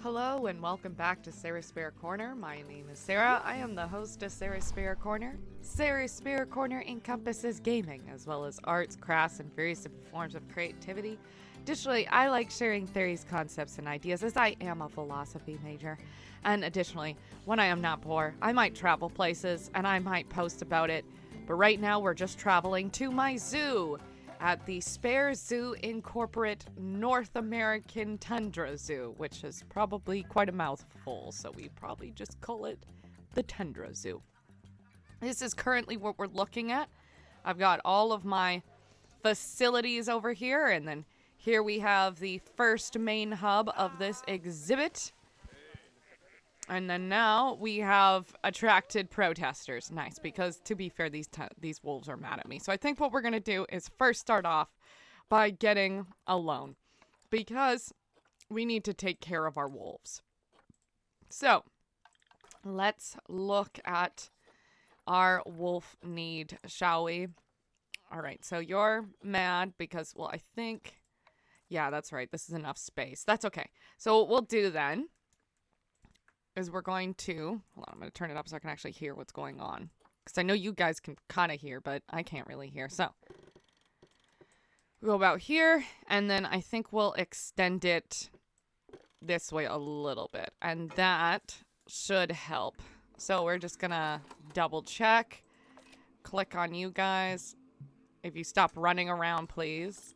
Hello and welcome back to Sarah's Spare Corner. My name is Sarah. I am the host of Sarah's Spare Corner. Sarah's Spare Corner encompasses gaming as well as arts, crafts, and various different forms of creativity. Additionally, I like sharing theories, concepts, and ideas as I am a philosophy major. And additionally, when I am not poor, I might travel places and I might post about it. But right now we're just traveling to my zoo at the Spare Zoo Incorporate North American Tundra Zoo, which is probably quite a mouthful, so we probably just call it the Tundra Zoo. This is currently what we're looking at. I've got all of my facilities over here, and then here we have the first main hub of this exhibit. And then now we have attracted protesters. Nice, because to be fair, these wolves are mad at me. So I think what we're going to do is first start off by getting a loan, because we need to take care of our wolves. So let's look at our wolf need, shall we? All right, so you're mad because, well, I think, yeah, that's right. This is enough space. That's okay. So what we'll do then is we're going to, hold on, I'm going to turn it up so I can actually hear what's going on. Because I know you guys can kind of hear, but I can't really hear. So, we'll go about here, and then I think we'll extend it this way a little bit. And that should help. So, we're just going to double check. Click on you guys. If you stop running around, please.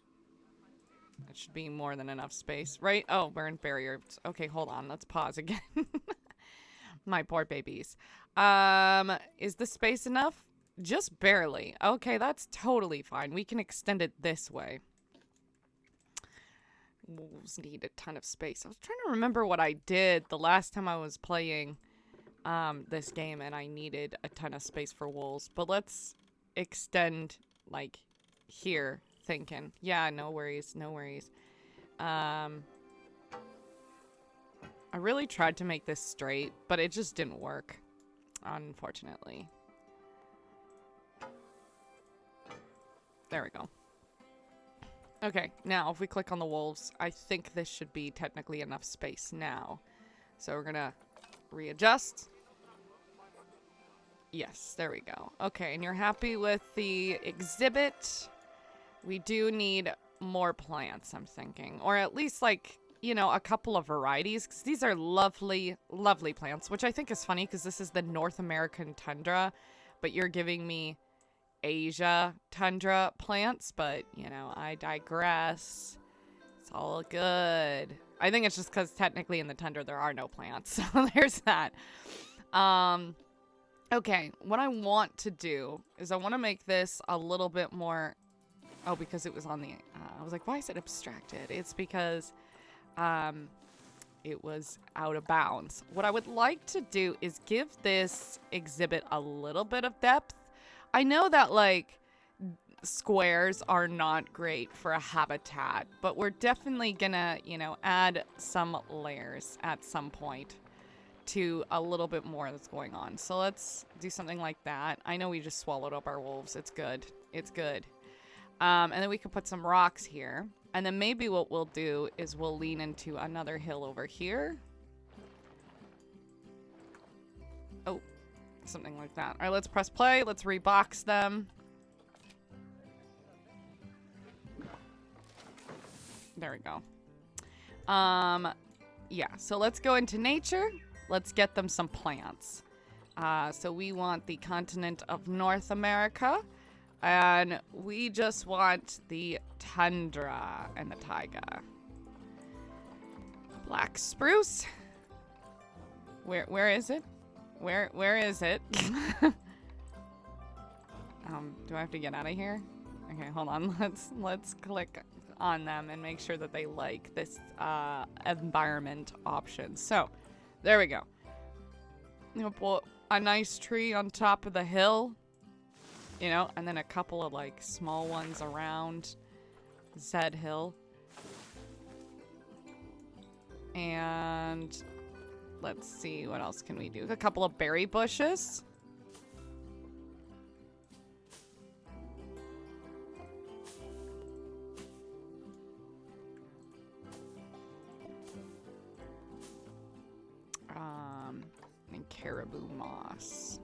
That should be more than enough space, right? Oh, we're in barriers. Okay, hold on. Let's pause again. My poor babies. Is the space enough? Just barely. Okay, that's totally fine. We can extend it this way. Wolves need a ton of space. I was trying to remember what I did the last time I was playing this game and I needed a ton of space for wolves. But let's extend, like, here, thinking. Yeah, no worries, no worries. I really tried to make this straight, but it just didn't work, unfortunately. There we go. Okay, now if we click on the wolves, I think this should be technically enough space now. So we're gonna readjust. Yes, there we go. Okay, and you're happy with the exhibit? We do need more plants, I'm thinking. Or at least, like, you know, a couple of varieties, because these are lovely, lovely plants, which I think is funny because this is the North American tundra, but you're giving me Asia tundra plants, but, you know, I digress. It's all good. I think it's just because technically in the tundra there are no plants, so there's that. Okay, what I want to do is I want to make this a little bit more, oh, because it was on the, I was like, why is it abstracted? It's because it was out of bounds. What I would like to do is give this exhibit a little bit of depth. I know that, like, squares are not great for a habitat, but we're definitely gonna, you know, add some layers at some point to a little bit more that's going on. So let's do something like that. I know we just swallowed up our wolves. It's good. It's good. And then we can put some rocks here. And then maybe what we'll do is we'll lean into another hill over here. Oh, something like that. All right, let's press play. Let's rebox them. There we go. Yeah, so let's go into nature. Let's get them some plants. So we want the continent of North America. And we just want the tundra and the taiga. Black spruce. Where is it? Where is it? Do I have to get out of here? Okay, hold on. Let's click on them and make sure that they like this environment option. So, there we go. You know, put a nice tree on top of the hill. You know, and then a couple of, like, small ones around Zed Hill. And let's see, what else can we do? A couple of berry bushes. caribou moss.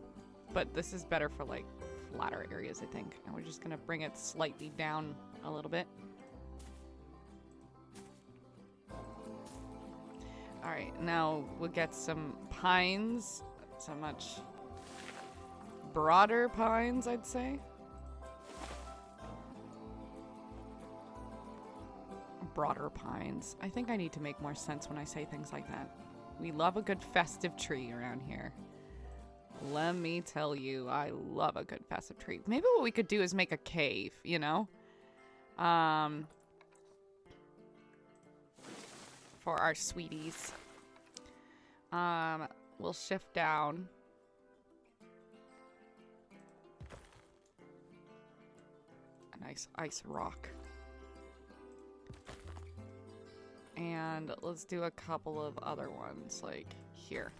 But this is better for like flatter areas, I think. And we're just gonna bring it slightly down a little bit. Alright, now we'll get some pines. So much broader pines, I'd say. Broader pines. I think I need to make more sense when I say things like that. We love a good festive tree around here. Let me tell you, I love a good festive tree. Maybe what we could do is make a cave, you know? For our sweeties. We'll shift down. A nice ice rock. And let's do a couple of other ones, like here.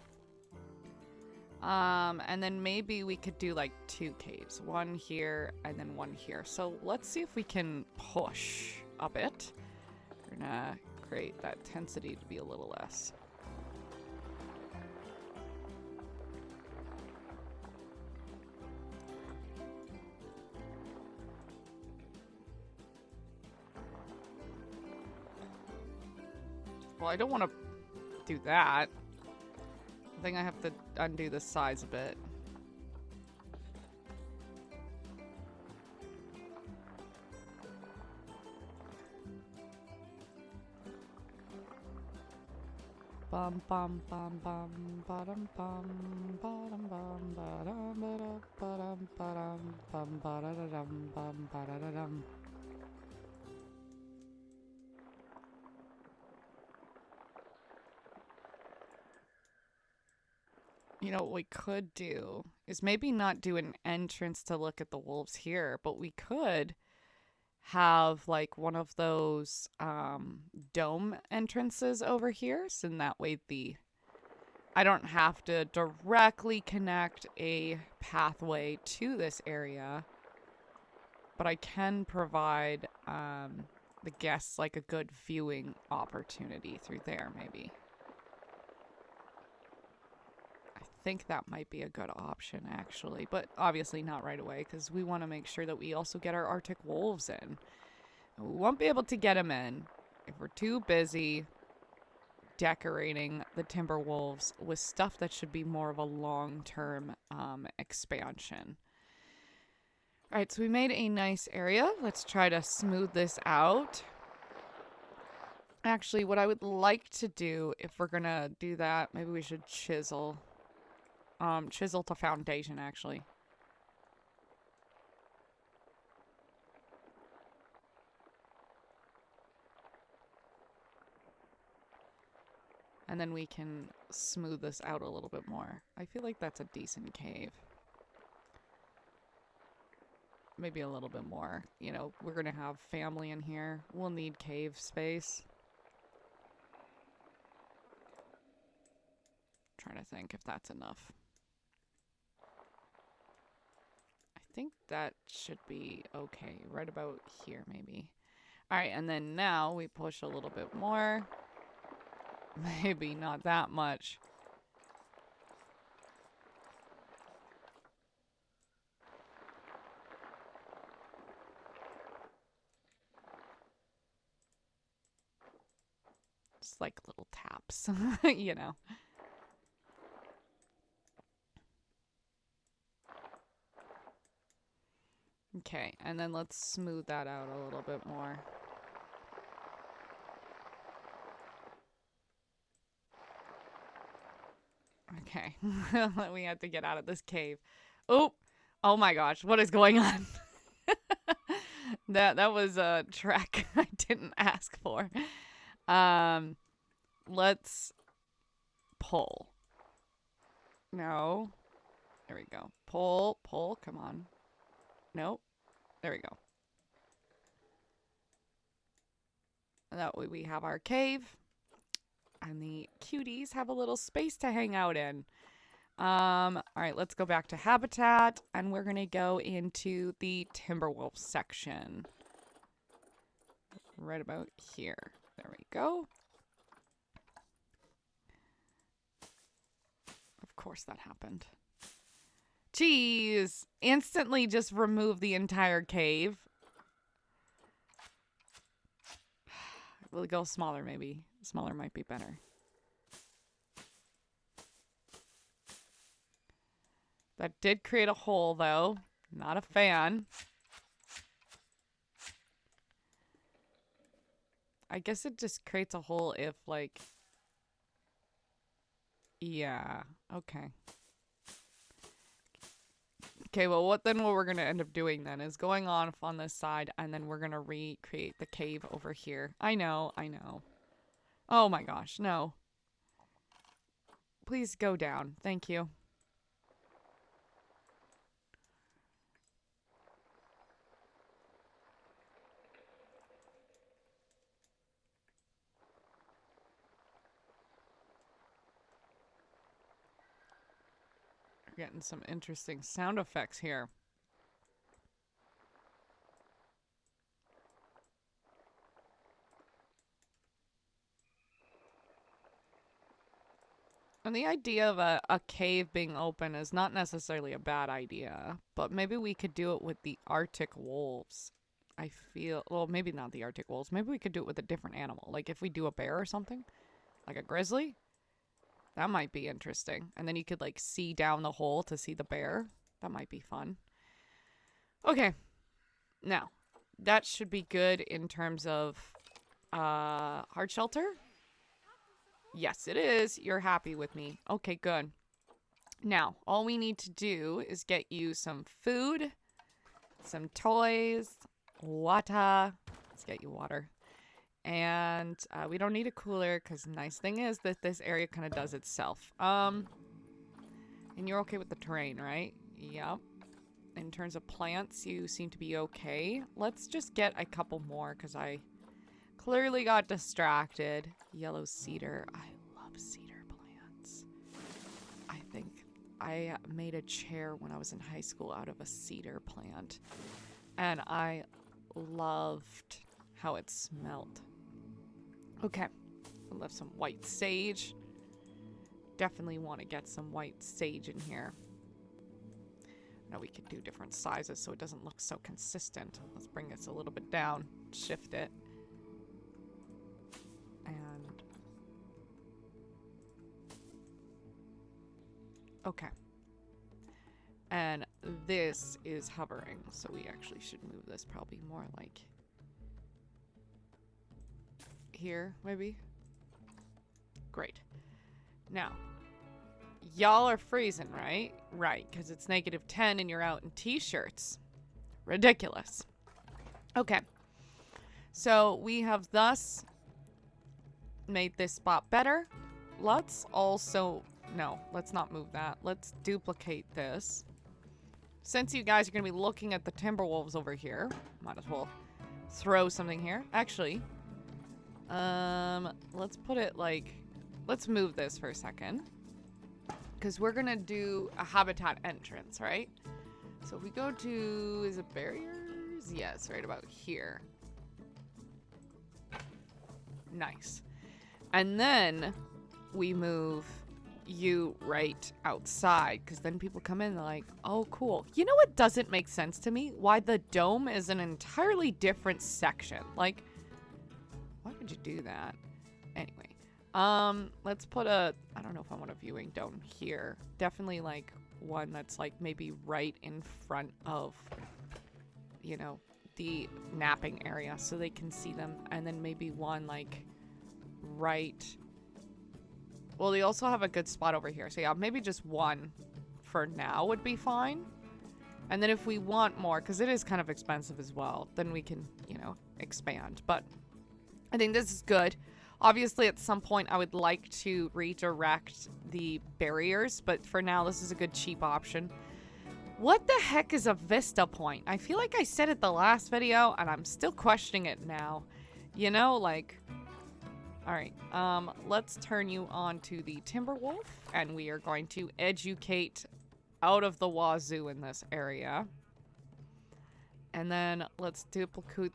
And then maybe we could do like 2 caves. One here and then one here. So let's see if we can push a bit. We're gonna create that density to be a little less. Well, I don't want to do that. I think I have to undo the size a bit. Bum bum bum bum bottom bum bottom bum bottom bottom bottom bum bottom bum bottom. You know, what we could do is maybe not do an entrance to look at the wolves here, but we could have like one of those dome entrances over here. So in that way I don't have to directly connect a pathway to this area, but I can provide the guests like a good viewing opportunity through there maybe. I think that might be a good option actually, but obviously not right away because we want to make sure that we also get our Arctic wolves in. And we won't be able to get them in if we're too busy decorating the timber wolves with stuff that should be more of a long-term expansion. All right, so we made a nice area. Let's try to smooth this out. Actually, what I would like to do, if we're gonna do that, maybe we should chisel. Chisel to foundation, actually. And then we can smooth this out a little bit more. I feel like that's a decent cave. Maybe a little bit more. You know, we're gonna have family in here. We'll need cave space. Trying to think if that's enough. I think that should be okay. Right about here, maybe. All right, and then now we push a little bit more. Maybe not that much. Just like little taps, you know. Okay, and then let's smooth that out a little bit more. Okay, we have to get out of this cave. Oh my gosh, what is going on? That was a trek I didn't ask for. Let's pull. No. There we go. Pull, come on. Nope. There we go. That way we have our cave. And the cuties have a little space to hang out in. All right, let's go back to habitat. And we're going to go into the Timberwolf section. Right about here. There we go. Of course that happened. Jeez. Instantly just remove the entire cave. We'll go smaller, maybe. Smaller might be better. That did create a hole, though. Not a fan. I guess it just creates a hole if, like... Yeah, okay. Okay, well, what we're going to end up doing then is going off on this side, and then we're going to recreate the cave over here. I know. Oh my gosh, no. Please go down. Thank you. We're getting some interesting sound effects here. And the idea of a cave being open is not necessarily a bad idea, but maybe we could do it with the Arctic wolves. I feel, well, maybe not the Arctic wolves. Maybe we could do it with a different animal. Like if we do a bear or something, like a grizzly, that might be interesting. And then you could like see down the hole to see the bear. That might be fun. Okay. Now, that should be good in terms of hard shelter. Yes, it is. You're happy with me. Okay, good. Now, all we need to do is get you some food, some toys, water. Let's get you water. And we don't need a cooler because the nice thing is that this area kind of does itself. And you're okay with the terrain, right? Yep. In terms of plants, you seem to be okay. Let's just get a couple more because I clearly got distracted. Yellow cedar. I love cedar plants. I think I made a chair when I was in high school out of a cedar plant. And I loved how it smelled. Okay. I left some white sage. Definitely want to get some white sage in here. Now we could do different sizes so it doesn't look so consistent. Let's bring this a little bit down. Shift it. And okay. And this is hovering, so we actually should move this probably more like here, maybe. Great. Now, y'all are freezing, right? Right, because it's -10 and you're out in t-shirts. Ridiculous. Okay. So we have thus made this spot better. Let's also... No, let's not move that. Let's duplicate this. Since you guys are going to be looking at the Timberwolves over here, might as well throw something here. Actually, let's put it like... Let's move this for a second. Because we're going to do a habitat entrance, right? So if we go to... Is it barriers? Yes, right about here. Nice. And then we move you right outside, because then people come in and they're like, oh, cool. You know what doesn't make sense to me? Why the dome is an entirely different section. Like, why would you do that? Anyway, let's put a, I don't know if I want a viewing dome here. Definitely like one that's like maybe right in front of, you know, the napping area so they can see them. And then maybe one like right... Well, they also have a good spot over here. So yeah, maybe just one for now would be fine. And then if we want more, because it is kind of expensive as well, then we can, you know, expand. But I think this is good. Obviously, at some point, I would like to redirect the barriers. But for now, this is a good cheap option. What the heck is a vista point? I feel like I said it the last video, and I'm still questioning it now. You know, like... Alright, let's turn you on to the Timberwolf, and we are going to educate out of the wazoo in this area. And then let's duplicate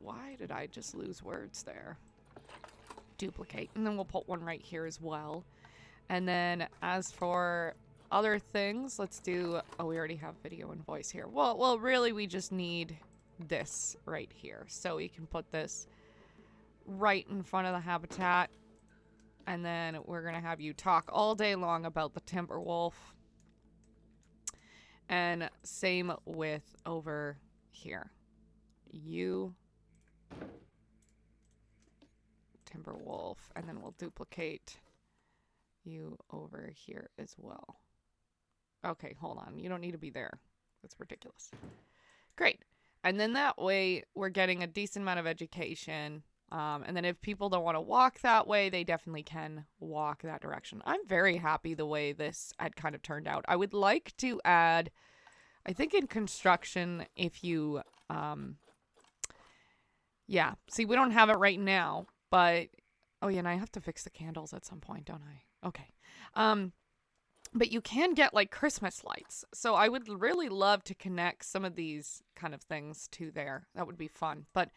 why did I just lose words there? Duplicate, and then we'll put one right here as well. And then as for other things, let's do... Oh, we already have video and voice here. Well, really, we just need this right here. So we can put this right in front of the habitat. And then we're going to have you talk all day long about the timber wolf. And same with over here. You... timber wolf. And then we'll duplicate... you over here as well. Okay, hold on. You don't need to be there. That's ridiculous. Great. And then that way, we're getting a decent amount of education. And then if people don't want to walk that way, they definitely can walk that direction. I'm very happy the way this had kind of turned out. I would like to add, I think in construction, if you, yeah. See, we don't have it right now, but, oh yeah, and I have to fix the candles at some point, don't I? Okay. But you can get like Christmas lights. So I would really love to connect some of these kind of things to there. That would be fun. But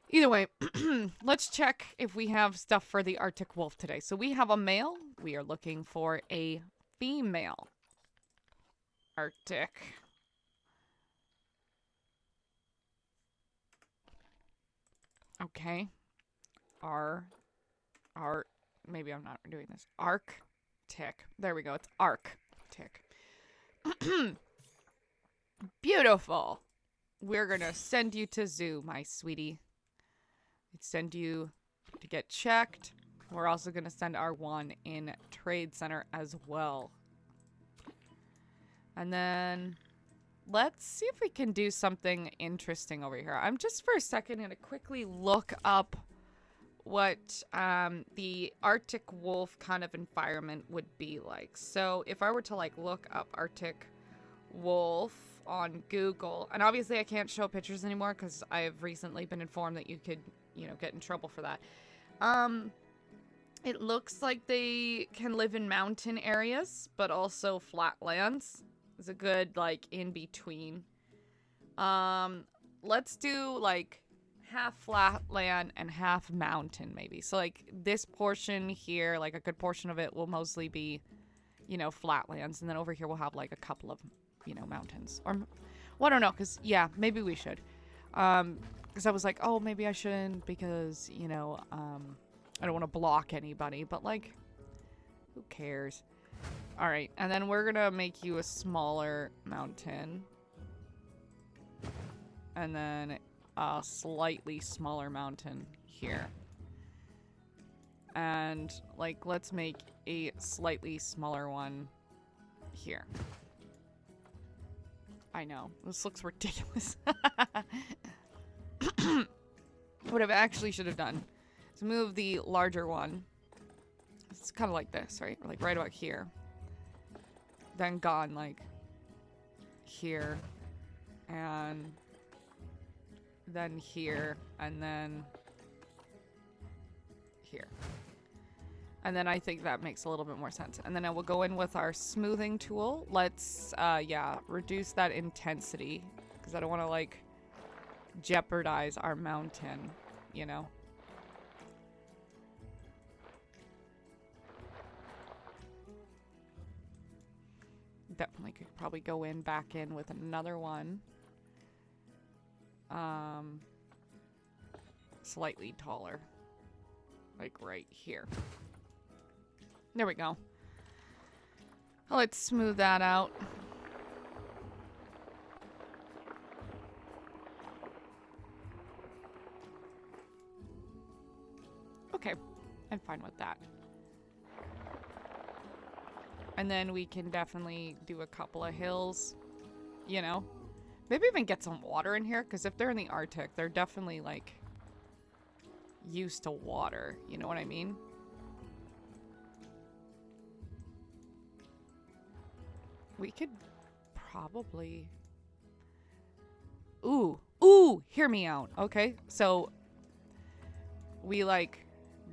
either way, let's check if we have stuff for the Arctic wolf today. So we have a male. We are looking for a female Arctic. Okay. Maybe I'm not doing this. Arctic. There we go. It's Arctic. Beautiful. We're going to send you to zoo, my sweetie. We'd send you to get checked. We're also going to send our one in Trade Center as well. And then let's see if we can do something interesting over here. I'm just for a second going to quickly look up what the Arctic wolf kind of environment would be like. So if I were to like look up Arctic wolf on Google, and obviously I can't show pictures anymore because I've recently been informed that you could, you know, get in trouble for that. It looks like they can live in mountain areas, but also flatlands. It's a good like in between. Let's do like half flatland and half mountain maybe. So like this portion here, like a good portion of it will mostly be, you know, flatlands, and then over here we'll have like a couple of, you know, mountains. Or well, I don't know, because yeah, maybe we should. Because I was like, oh, maybe I shouldn't because, you know, I don't want to block anybody, but like, who cares? All right, and then we're gonna make you a smaller mountain, and then a slightly smaller mountain here. And like, let's make a slightly smaller one here. I know, this looks ridiculous. What I actually should have done is move the larger one. It's kind of like this, right? Or like right about here. Then gone like here. And then here. And then here. And then I think that makes a little bit more sense. And then I will go in with our smoothing tool. Let's, yeah, reduce that intensity. Because I don't want to, like, jeopardize our mountain, you know? Definitely could probably go in, back in with another one. Slightly taller. Like right here. There we go. Let's smooth that out. Okay, I'm fine with that. And then we can definitely do a couple of hills, you know. Maybe even get some water in here, because if they're in the Arctic, they're definitely, like, used to water. You know what I mean? We could probably... Ooh, hear me out, okay? So, we, like,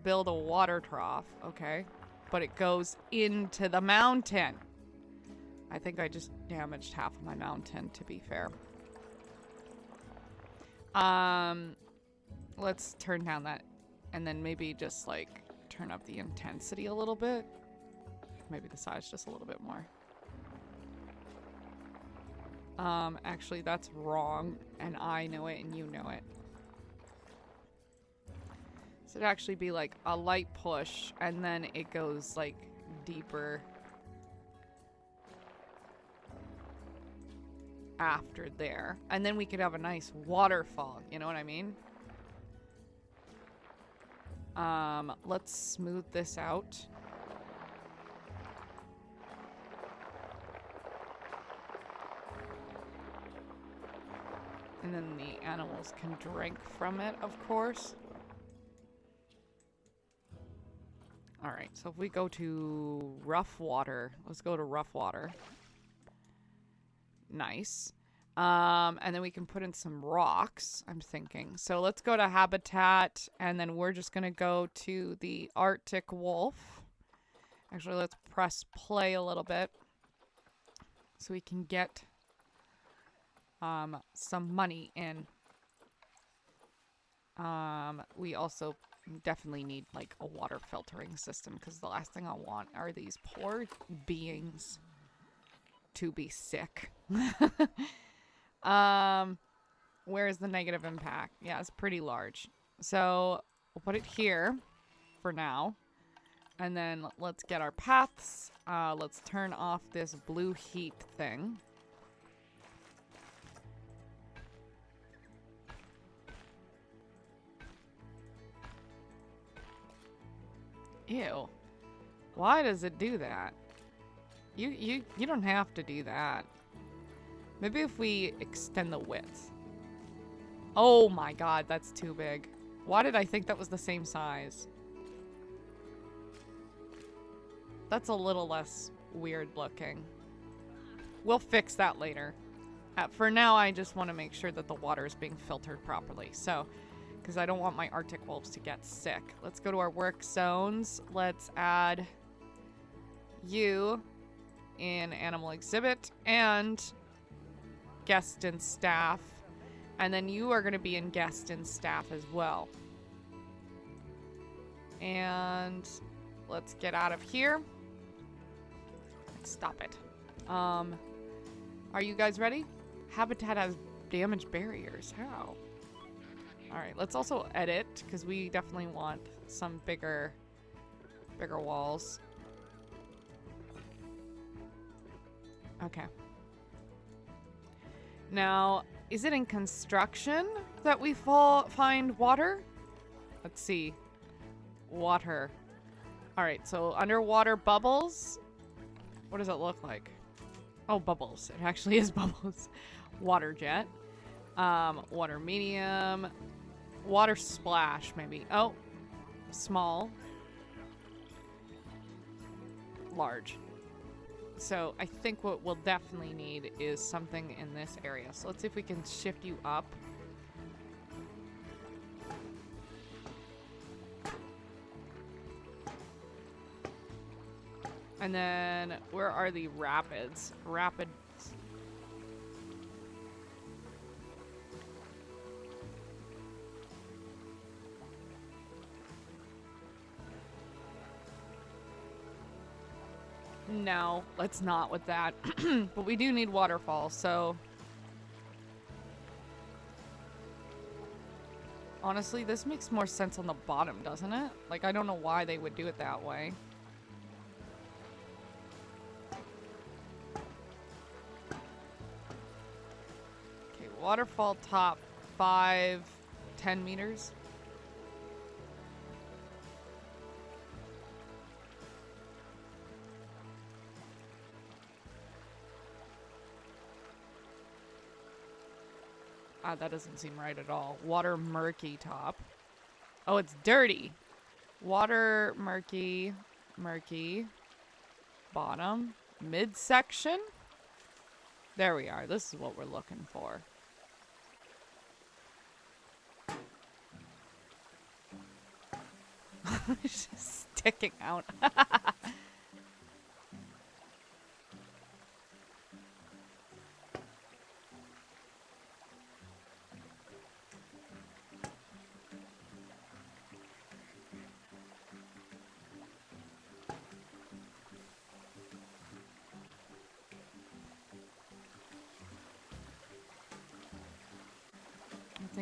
build a water trough, okay? But it goes into the mountain. I think I just damaged half of my mountain, to be fair. Let's turn down that, and then maybe just, like, turn up the intensity a little bit. Maybe the size just a little bit more. Actually, that's wrong, and I know it, and you know it. So it'd actually be like a light push, and then it goes like deeper after there. And then we could have a nice waterfall, you know what I mean? Let's smooth this out. And then the animals can drink from it, of course. Alright, so if we go to rough water, let's go to rough water. Nice. And then we can put in some rocks, I'm thinking. So let's go to habitat, and then we're just going to go to the Arctic wolf. Actually, let's press play a little bit so we can get some money in. We also definitely need like a water filtering system, because the last thing I want are these poor beings to be sick. Where's the negative impact? Yeah, it's pretty large. So we'll put it here for now. And then let's get our paths. Let's turn off this blue heat thing. Ew. Why does it do that? You don't have to do that. Maybe if we extend the width. Oh my god, that's too big. Why did I think that was the same size? That's a little less weird looking. We'll fix that later. For now, I just want to make sure that the water is being filtered properly. So, because I don't want my Arctic wolves to get sick. Let's go to our work zones. Let's add you in animal exhibit and guest and staff. And then you are going to be in guest and staff as well. And let's get out of here. Stop it. Are you guys ready? Habitat has damaged barriers. How? Alright, let's also edit, because we definitely want some bigger walls. Okay. Now, is it in construction that we find water? Let's see. Water. Alright, so underwater bubbles. What does it look like? Oh, bubbles. It actually is bubbles. Water jet. Water medium. Water splash, maybe. Oh, small. Large. So I think what we'll definitely need is something in this area. So let's see if we can shift you up. And then, where are the rapids? Rapids. No, let's not with that. But we do need waterfalls, so... Honestly, this makes more sense on the bottom, doesn't it? Like, I don't know why they would do it that way. Okay, waterfall top 5, 10 meters. That doesn't seem right at all. Water murky top. Oh, it's dirty. Water murky, murky. Bottom. Midsection. There we are. This is what we're looking for. It's just sticking out.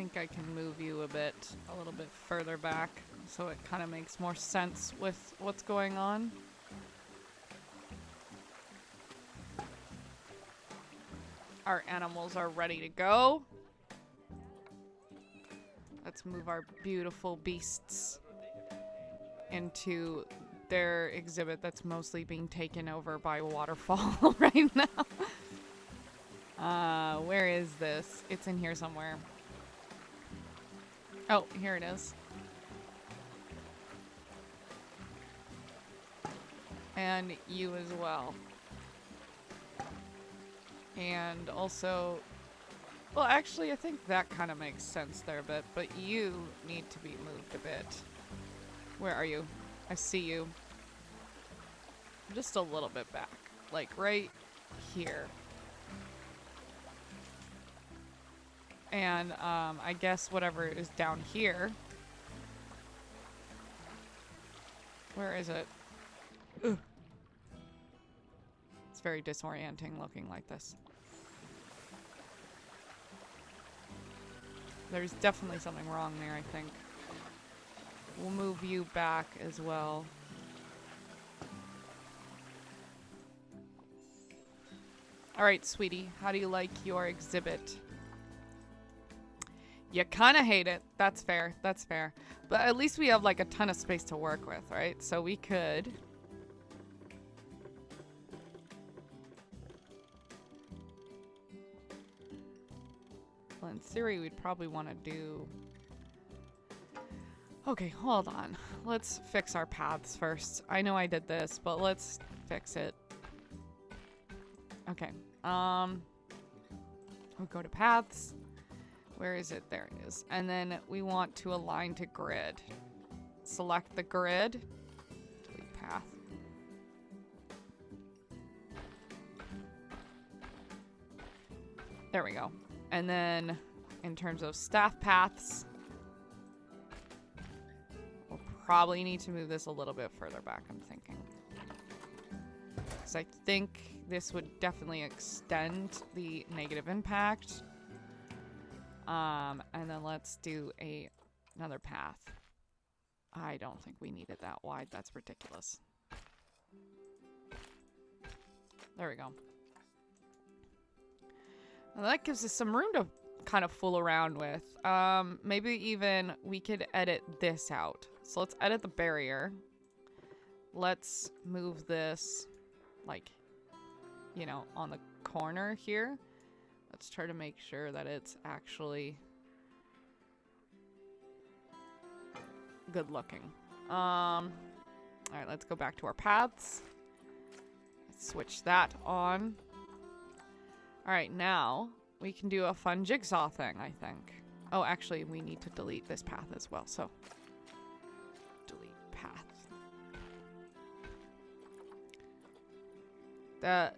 think I can move you a little bit further back, so it kind of makes more sense with what's going on. Our animals are ready to go. Let's move our beautiful beasts into their exhibit that's mostly being taken over by a waterfall right now. Where is this? It's in here somewhere. Oh, here it is. And you as well. And also, well, actually, I think that kind of makes sense there a bit, but you need to be moved a bit. Where are you? I see you. Just a little bit back. Like right here. And I guess whatever is down here. Where is it? Ugh. It's very disorienting looking like this. There's definitely something wrong there, I think. We'll move you back as well. Alright, sweetie. How do you like your exhibit? You kind of hate it. That's fair. That's fair. But at least we have like a ton of space to work with, right? So we could... Well, in theory, we'd probably want to do... Okay, hold on. Let's fix our paths first. I know I did this, but let's fix it. Okay. We'll go to paths. Where is it? There it is. And then we want to align to grid. Select the grid. Delete path. There we go. And then in terms of staff paths, we'll probably need to move this a little bit further back, I'm thinking. Because I think this would definitely extend the negative impact. And then let's do another path. I don't think we need it that wide. That's ridiculous. There we go. Well, that gives us some room to kind of fool around with. Maybe even we could edit this out. So let's edit the barrier. Let's move this, like, you know, on the corner here. Let's try to make sure that it's actually good looking. All right, let's go back to our paths. Let's switch that on. All right, now we can do a fun jigsaw thing, I think. Oh, actually, we need to delete this path as well, so delete path. That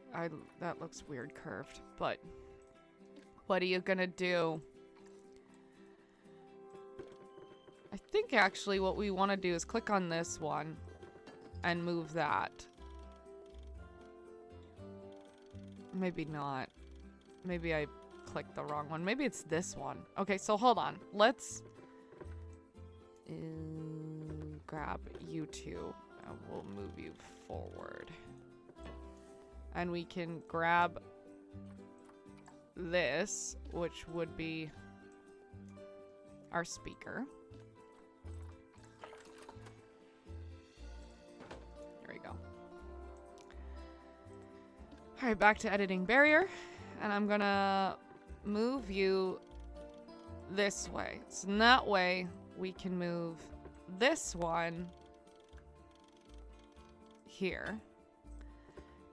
looks weird curved, but what are you gonna do? I think actually what we want to do is click on this one and move that. Maybe not. Maybe I clicked the wrong one. Maybe it's this one. Okay, so hold on. Let's grab you two and we'll move you forward. And we can grab this, which would be our speaker. There we go. All right, back to editing barrier. And I'm gonna move you this way. So in that way, we can move this one here.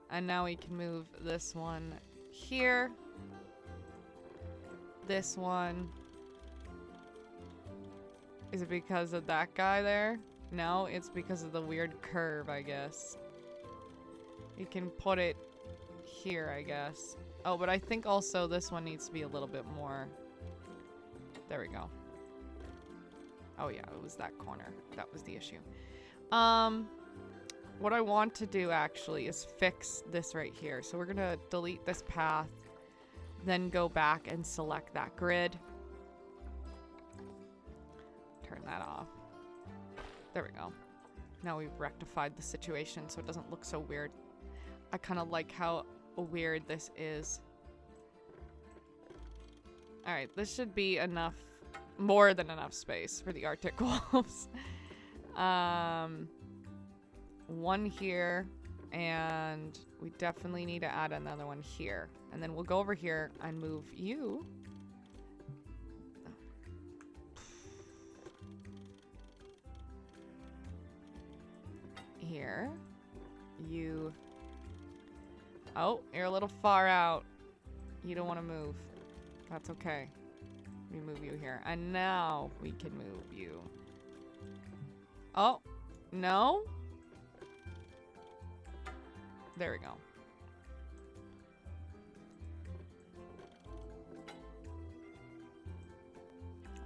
And now we can move this one here. This one. Is it because of that guy there? No, it's because of the weird curve, I guess. You can put it here, I guess. Oh, but I think also this one needs to be a little bit more. There we go. Oh yeah, it was that corner. That was the issue. What I want to do actually is fix this right here. So we're gonna delete this path, then go back and select that grid. turn that off. There we go. Now we've rectified the situation so it doesn't look so weird. I kind of like how weird this is. Alright, this should be enough, more than enough space for the Arctic wolves. One here, and we definitely need to add another one here. And then we'll go over here and move you. Here. You. Oh, you're a little far out. You don't want to move. That's okay. We move you here. And now we can move you. Oh, no? There we go.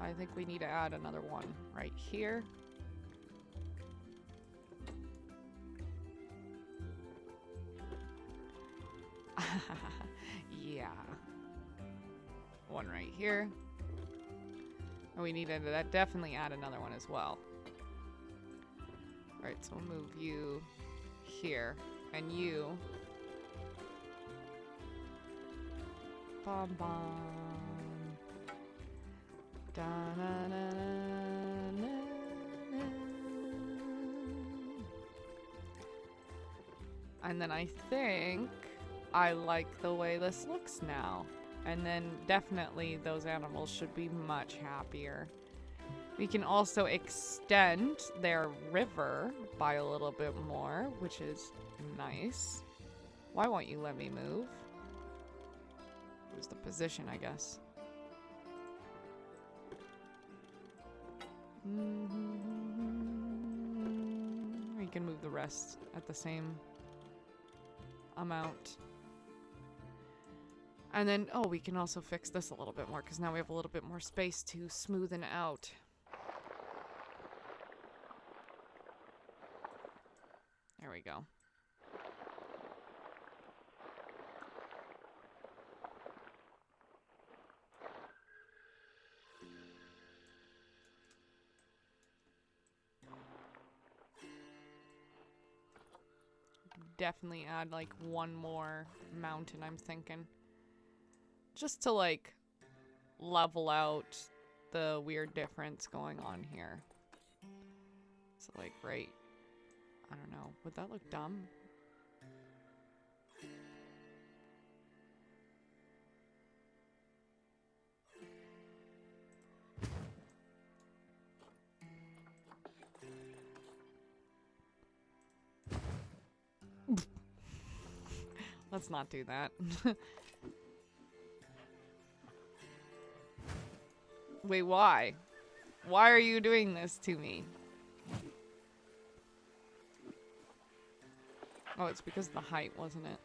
I think we need to add another one right here. Yeah. One right here. And we need to definitely add another one as well. Alright, so we'll move you here. And you. Bom bom. Da na na na na na. And then I think I like the way this looks now. And then definitely those animals should be much happier. We can also extend their river by a little bit more, which is nice. Why won't you let me move? Where's the position, I guess? We can move the rest at the same amount. And then, oh, we can also fix this a little bit more because now we have a little bit more space to smoothen out. There we go. Definitely add like one more mountain, I'm thinking. Just to like level out the weird difference going on here. So like right, I don't know, would that look dumb? Let's not do that. Wait, why? Why are you doing this to me? Oh, it's because of the height, wasn't it?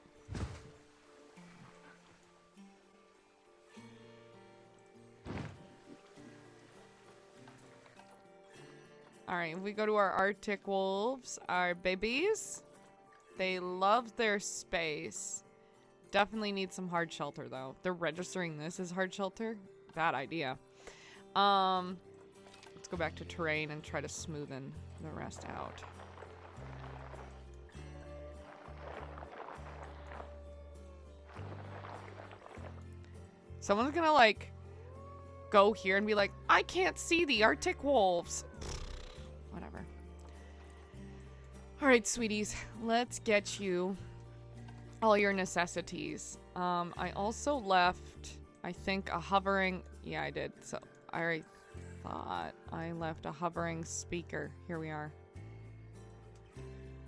Alright, if we go to our Arctic wolves, our babies. They love their space. Definitely need some hard shelter, though. They're registering this as hard shelter. Bad idea. Let's go back to terrain and try to smoothen the rest out. Someone's gonna, like, go here and be like, I can't see the Arctic wolves. Whatever. Alright, sweeties. Let's get you all your necessities. I also left, I think, a hovering... Yeah, I did. So, I already thought I left a hovering speaker. Here we are.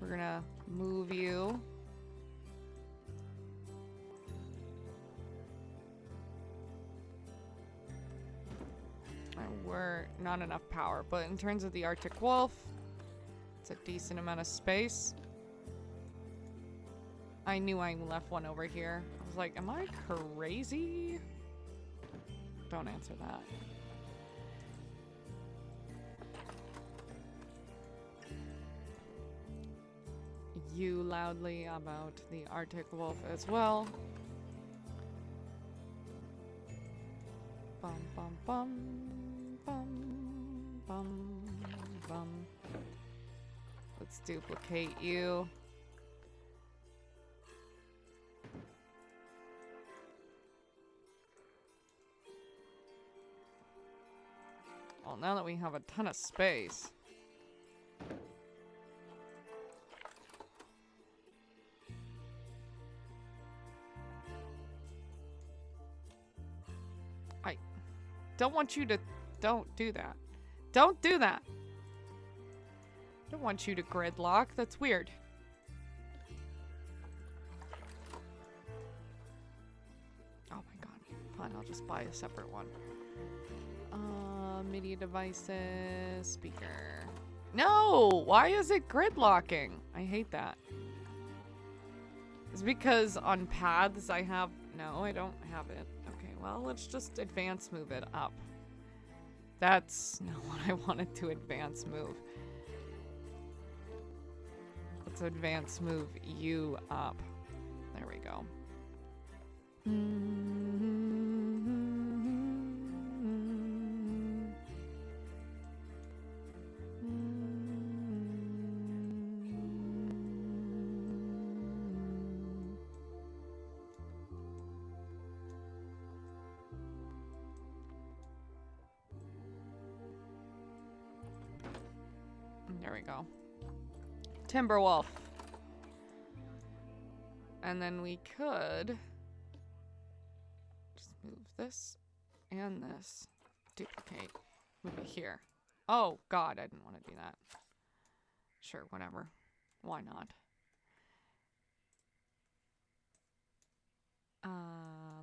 We're gonna move you. We're not enough power, but in terms of the Arctic wolf, it's a decent amount of space. I knew I left one over here. I was like, am I crazy? Don't answer that. You loudly about the Arctic wolf as well. Bum bum bum bum Bum, bum. Let's duplicate you. Well, now that we have a ton of space. I don't want you to... Don't do that. Don't do that! I don't want you to gridlock. That's weird. Oh my god. Fine, I'll just buy a separate one. Media devices, speaker. No! Why is it gridlocking? I hate that. It's because on paths I have... No, I don't have it. Okay, well, let's just advance move it up. That's not what I wanted to advance move. Let's advance move you up. There we go. There we go. Timberwolf. And then we could just move this and this. Duplicate. Move it here. Oh, God, I didn't want to do that. Sure, whatever. Why not?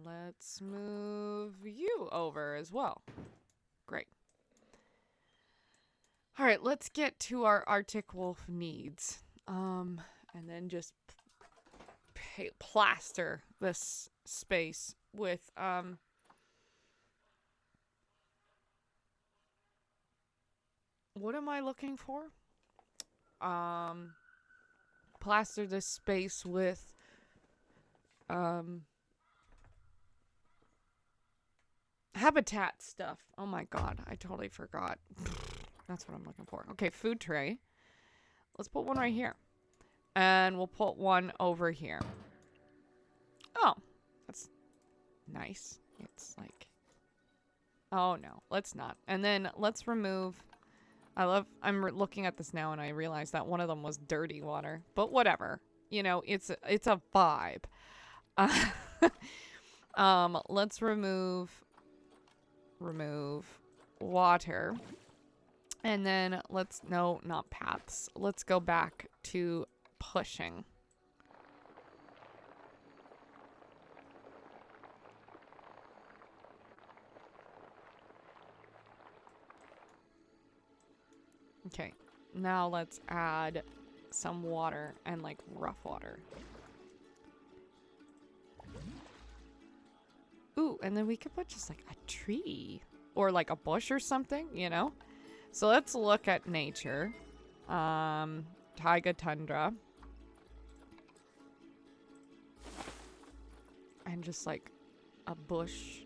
Let's move you over as well. Great. All right, let's get to our Arctic wolf needs. And then just plaster this space with, what am I looking for? Plaster this space with, habitat stuff. Oh my god, I totally forgot. That's what I'm looking for. Okay, food tray. Let's put one right here. And we'll put one over here. Oh, that's nice. It's like... Oh, no. Let's not. And then let's remove... I'm looking at this now and I realize that one of them was dirty water. But whatever. You know, it's a vibe. Let's remove water. And then let's... No, not paths. Let's go back to pushing. Okay. Now let's add some water and like rough water. Ooh, and then we could put just like a tree or like a bush or something, you know? So let's look at nature. Taiga tundra. And just like a bush.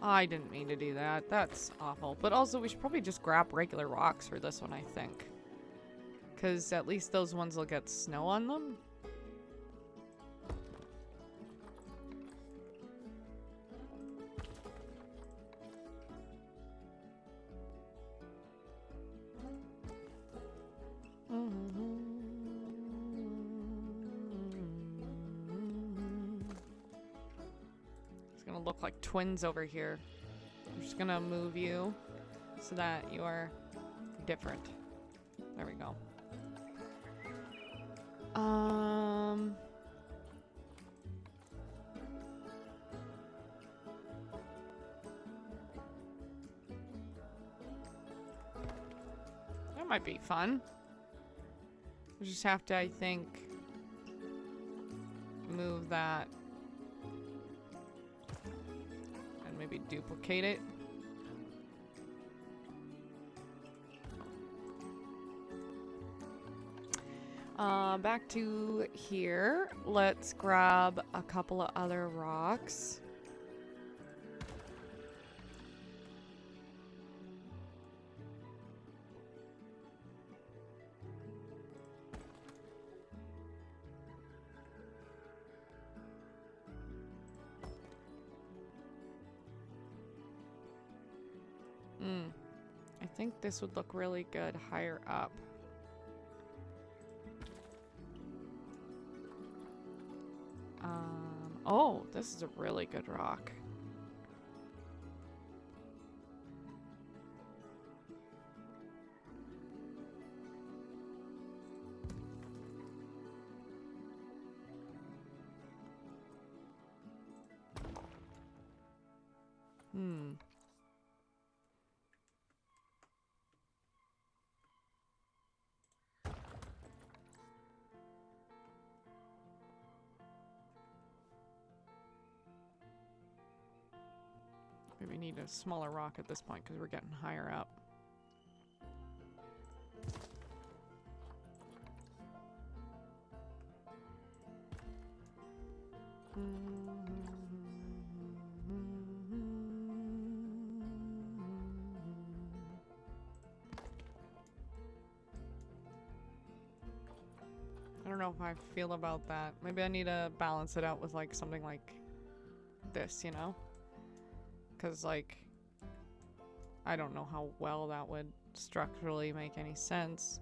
I didn't mean to do that. That's awful. But also, we should probably just grab regular rocks for this one, I think. Because at least those ones will get snow on them. Look like twins over here. I'm just gonna move you so that you are different. There we go. might be fun. We just have to, I think, move that and maybe duplicate it. Back to here. Let's grab a couple of other rocks. I think this would look really good higher up. Oh, this is a really good rock. Maybe we need a smaller rock at this point because we're getting higher up. I don't know if I feel about that. Maybe I need to balance it out with like something like this, you know? Because like, I don't know how well that would structurally make any sense.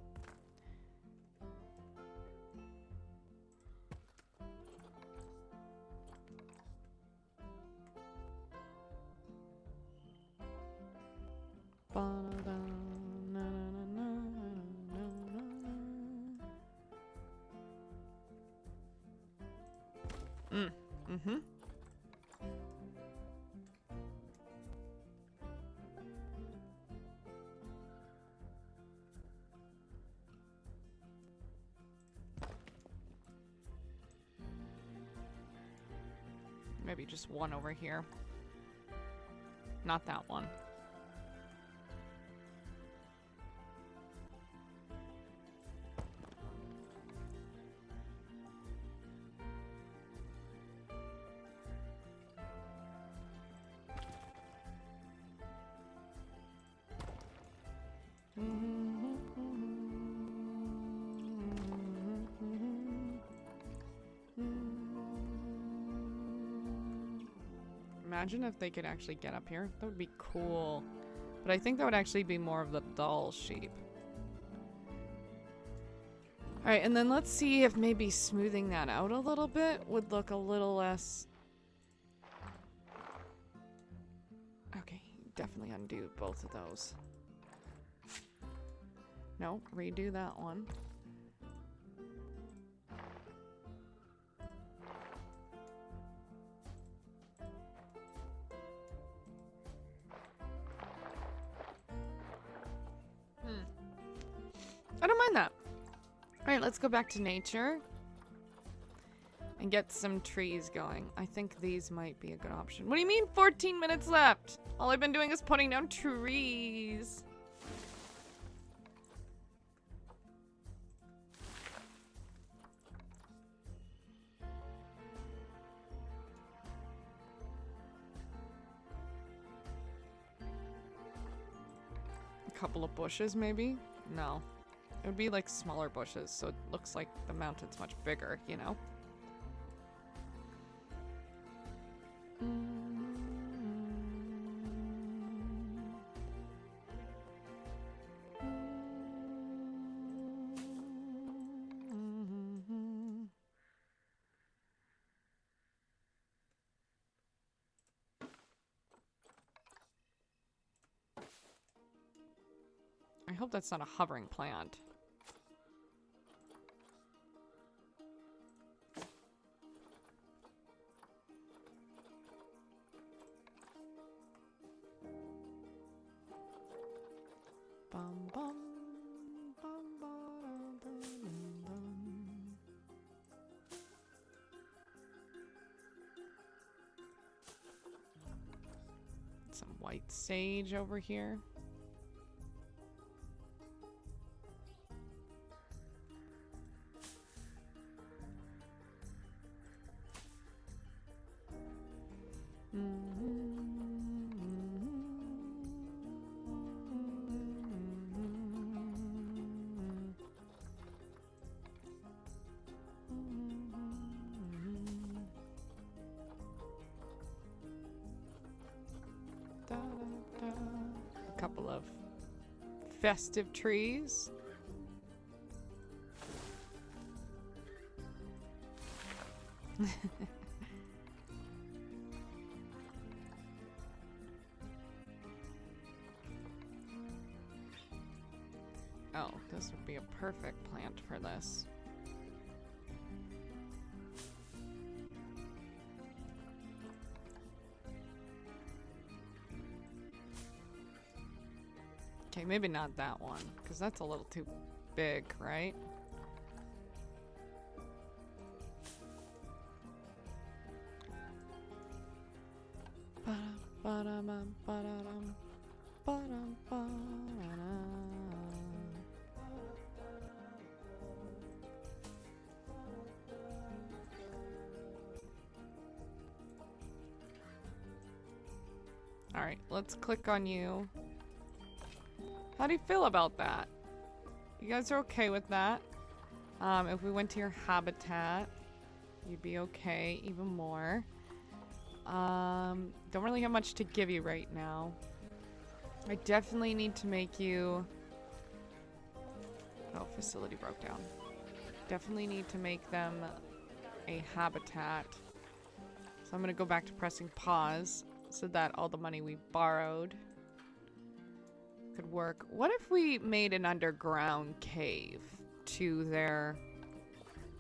Maybe just one over here. Not that one. Imagine if they could actually get up here. That would be cool. But I think that would actually be more of the dull shape. Alright, and then let's see if maybe smoothing that out a little bit would look a little less... Okay, definitely undo both of those. No, redo that one. I don't mind that. Alright, let's go back to nature and get some trees going. I think these might be a good option. What do you mean 14 minutes left? All I've been doing is putting down trees. A couple of bushes, maybe? No. It would be like smaller bushes, so it looks like the mountain's much bigger, you know? I hope that's not a hovering plant. Bum, bum. white sage over here. A couple of festive trees. Oh, this would be a perfect plant for this. Okay, maybe not that one, because that's a little too big, right? All right, let's click on you. How do you feel about that? You guys are okay with that? If we went to your habitat, you'd be okay even more. Don't really have much to give you right now. I definitely need to make you... Oh, facility broke down. Definitely need to make them a habitat. So I'm gonna go back to pressing pause so that all the money we borrowed could work. What if we made an underground cave to their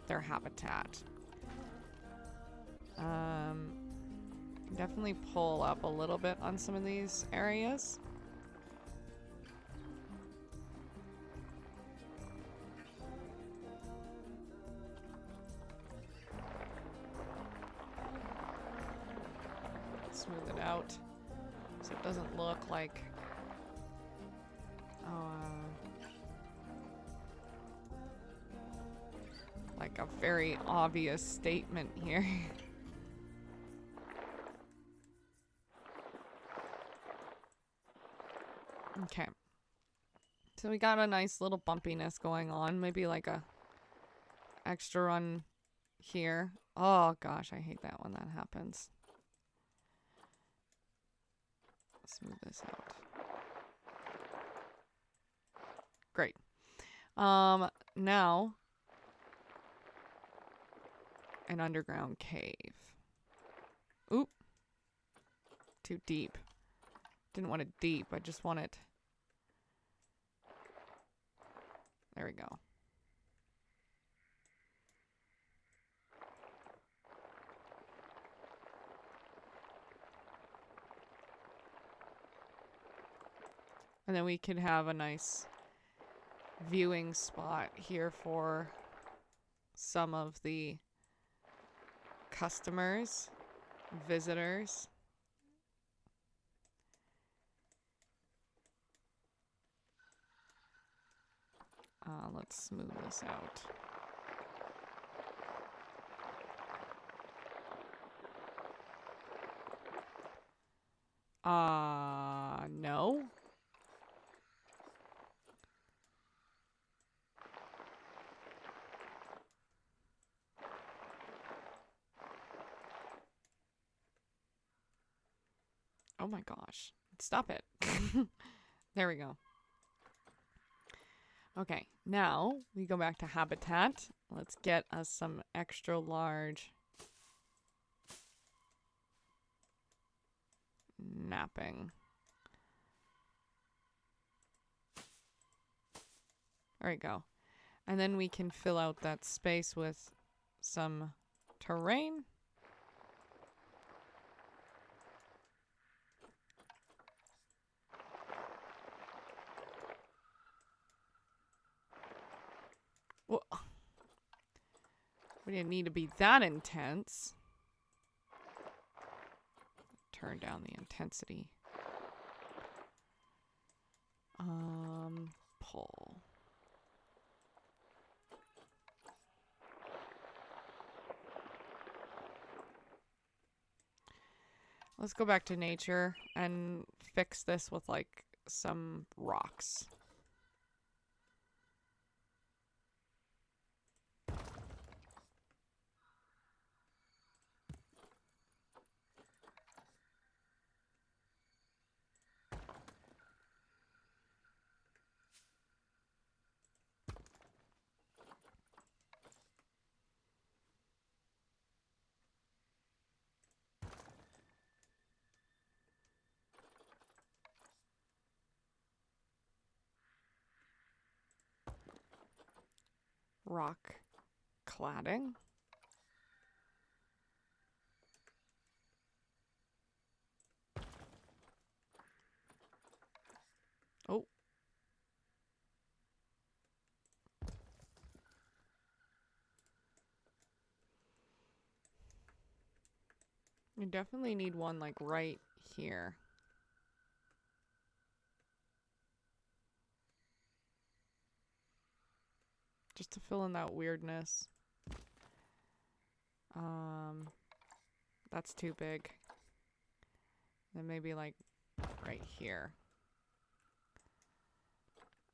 habitat? Definitely pull up a little bit on some of these areas. Smooth it out so it doesn't look like like a very obvious statement here. Okay. So we got a nice little bumpiness going on. Maybe like a extra run here. Oh gosh, I hate that when that happens. Smooth this out. Great. Now an underground cave. Oop. Too deep. Didn't want it deep. I just want it. There we go. And then we could have a nice viewing spot here for some of the customers, visitors. Let's smooth this out. No. Oh my gosh. Stop it. There we go. Okay, now we go back to habitat. Let's get us some extra large napping. There we go. And then we can fill out that space with some terrain. Well, we didn't need to be that intense. Turn down the intensity hole. Let's go back to nature and fix this with like some rocks. Rock cladding. Oh. You definitely need one like right here. Just to fill in that weirdness. That's too big. Then maybe like right here.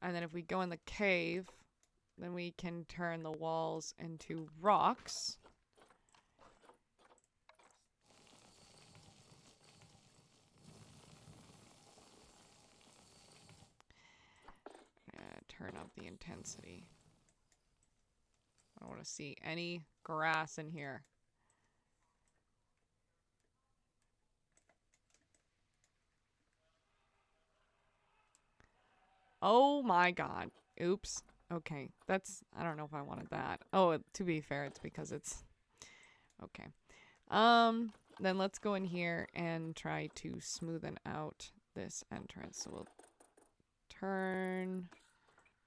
And then if we go in the cave, then we can turn the walls into rocks. Turn up the intensity. I don't want to see any grass in here. Oh my god. Oops. Okay. That's... I don't know if I wanted that. Oh, to be fair, it's because it's... Okay. Then let's go in here and try to smoothen out this entrance. So we'll turn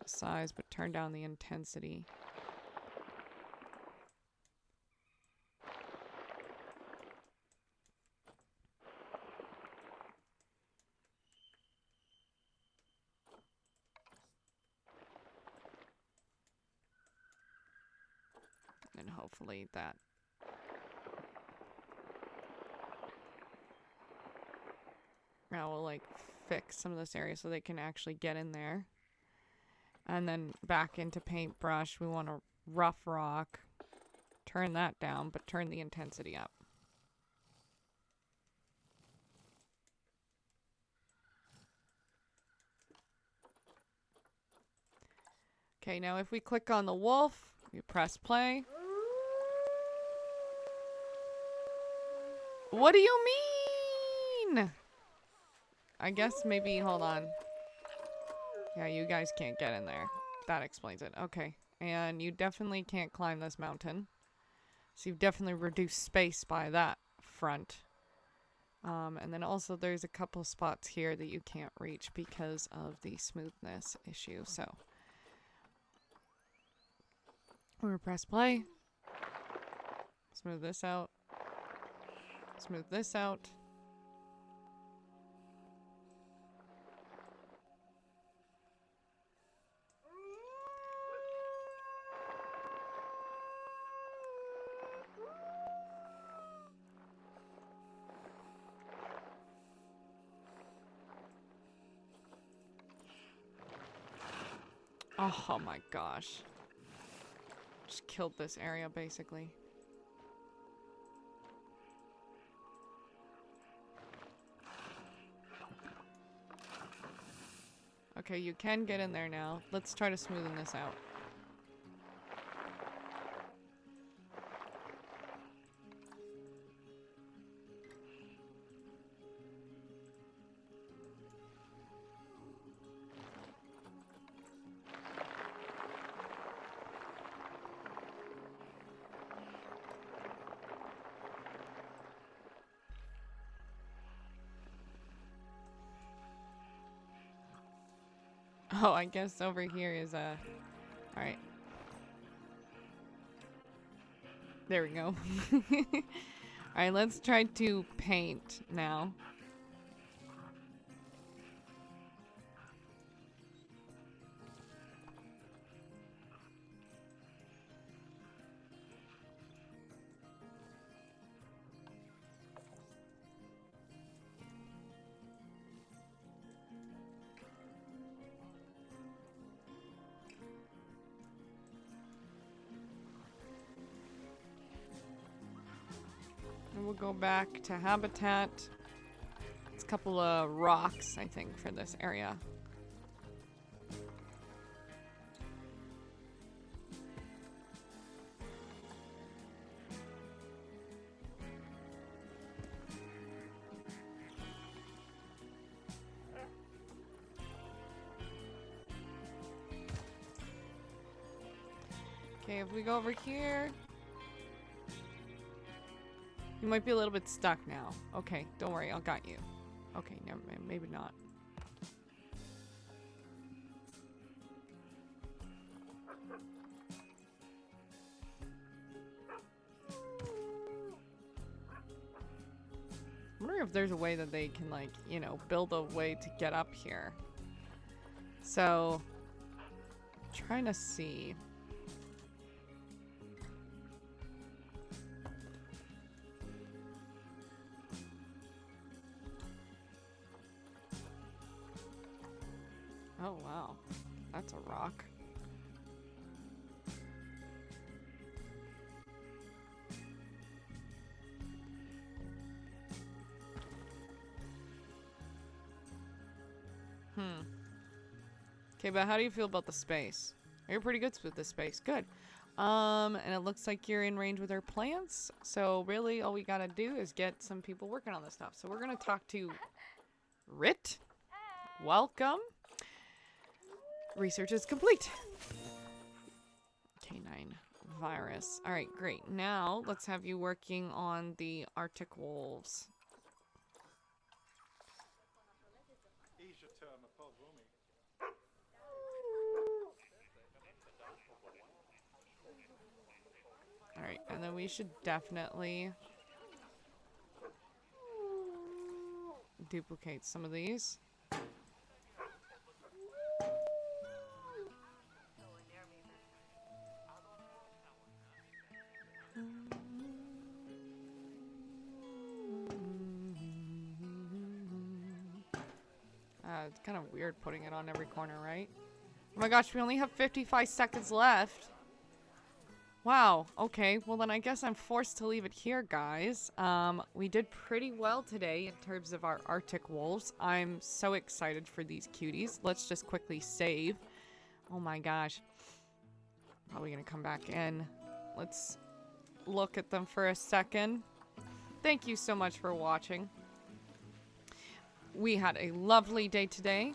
the size, but turn down the intensity. And hopefully that now will like fix some of this area so they can actually get in there. And then back into paintbrush, we want a rough rock. Turn that down, but turn the intensity up. Okay, now if we click on the wolf, we press play. What do you mean? I guess maybe, hold on. Yeah, you guys can't get in there. That explains it. Okay. And you definitely can't climb this mountain. So you've definitely reduced space by that front. And then also there's a couple spots here that you can't reach because of the smoothness issue. So we're gonna press play. Smooth this out. Smooth this out. Oh my gosh. Just killed this area basically. Okay, you can get in there now. Let's try to smoothen this out. Oh, I guess over here is a... Alright. There we go. Alright, let's try to paint now. go back to habitat. It's a couple of rocks, I think, for this area. Okay, if we go over here... You might be a little bit stuck now. Okay, don't worry, I got you. Okay, never mind, maybe not. I wonder if there's a way that they can, like, you know, build a way to get up here. So, trying to see. Oh, wow. That's a rock. Okay, but how do you feel about the space? You're pretty good with the space. Good. And it looks like you're in range with our plants. So really all we gotta do is get some people working on this stuff. So we're gonna talk to Rit. Welcome. Research is complete. Canine virus. All right, great. Now let's have you working on the Arctic wolves. All right, and then we should definitely duplicate some of these. It's kind of weird putting it on every corner, right? Oh my gosh, we only have 55 seconds left. Wow, okay, well then I guess I'm forced to leave it here, guys. We did pretty well today in terms of our Arctic wolves. I'm so excited for these cuties. Let's just quickly save. Oh my gosh. Probably gonna come back in. Let's look at them for a second. Thank you so much for watching. We had a lovely day today.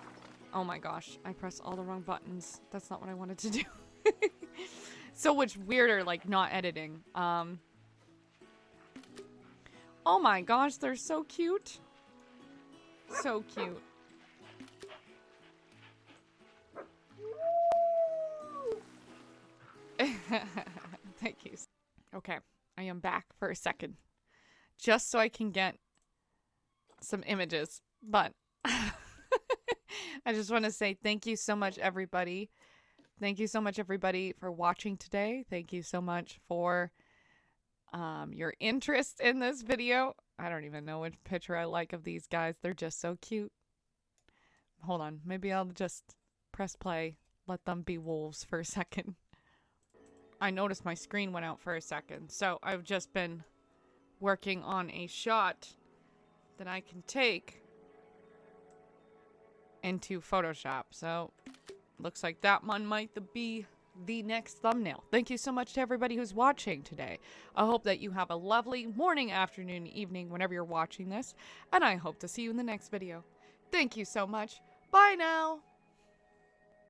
Oh my gosh, I pressed all the wrong buttons. That's not what I wanted to do. So much weirder, like, not editing. Oh my gosh, they're so cute. So cute. Thank you. Okay, I am back for a second. Just so I can get some images. But I just want to say thank you so much, everybody. Thank you so much, everybody, for watching today. Thank you so much for your interest in this video. I don't even know which picture I like of these guys. They're just so cute. Hold on. Maybe I'll just press play. Let them be wolves for a second. I noticed my screen went out for a second. So I've just been working on a shot that I can take into Photoshop. So looks like that one might be the next thumbnail. Thank you so much to everybody who's watching today. I hope that you have a lovely morning, afternoon, evening, whenever you're watching this. And I hope to see you in the next video. Thank you so much. Bye now.